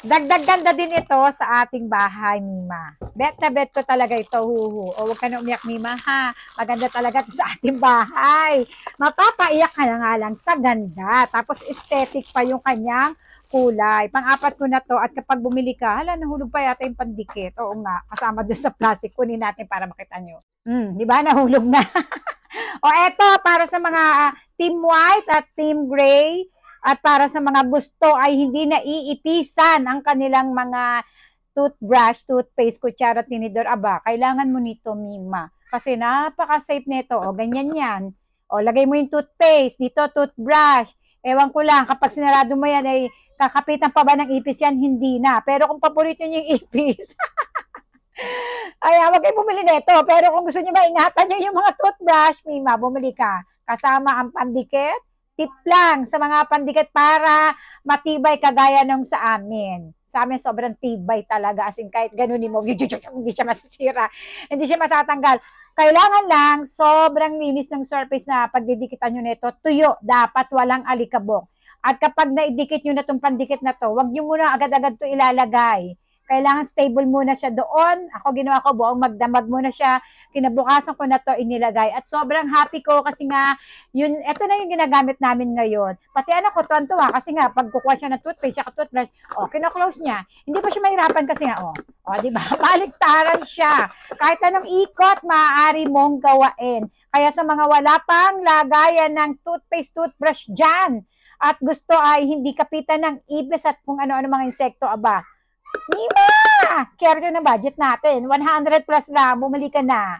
Dagdag ganda din ito sa ating bahay, Mima. Bet na bet ko talaga ito, huhu. O huwag ka na umiyak, Mima, ha? Maganda talaga ito sa ating bahay. Mapapaiyak ka na nga lang sa ganda. Tapos aesthetic pa yung kanyang kulay. Pang-apat ko na to at kapag bumili ka, hala, nahulog pa yata yung pandikit. Oo nga, kasama doon sa plastic. Kunin natin para makita nyo. Di ba? Nahulog na. O eto, para sa mga team white at team gray, at para sa mga gusto ay hindi na iipisan ang kanilang mga toothbrush, toothpaste, kutsara, tinidor, aba, kailangan mo nito, Mima. Kasi napaka-safe nito. O, ganyan yan. O, lagay mo yung toothpaste, dito, toothbrush. Ewan ko lang, kapag sinarado mo yan, ay kakapitan pa ba ng ipis yan? Hindi na. Pero kung paborito niyo yung ipis, ay, wag kayo bumili nito. Pero kung gusto niyo maingatan niyo yung mga toothbrush, Mima, bumili ka. Kasama ang pandikit, tip lang sa mga pandikit para matibay kagaya nung sa amin. Sa amin sobrang tibay talaga. As in, kahit ganunin mo, hindi siya masisira. Hindi siya matatanggal. Kailangan lang sobrang linis ng surface na pagdidikitan nyo nito. Tuyo, dapat walang alikabok. At kapag naidikit nyo na itong pandikit na to, wag nyo muna agad-agad to ilalagay. Kailangan stable muna siya doon. Ako ginawa ko, buong magdamag muna siya. Kinabukasan ko na to inilagay. At sobrang happy ko kasi nga, ito na yung ginagamit namin ngayon. Pati anak ko, tuwan-tuwa kasi nga, pag kukuha siya ng toothpaste, siya toothbrush, kino-close niya. Hindi pa siya mahirapan kasi nga, di ba? Baliktaran siya. Kahit anong ikot, maaari mong gawain. Kaya sa mga wala pang lagayan ng toothpaste, toothbrush dyan, at gusto ay hindi kapitan ng ipis at kung ano-ano mga insekto, aba, Mima! Kaya na budget natin. 100 plus lang. Bumili ka na.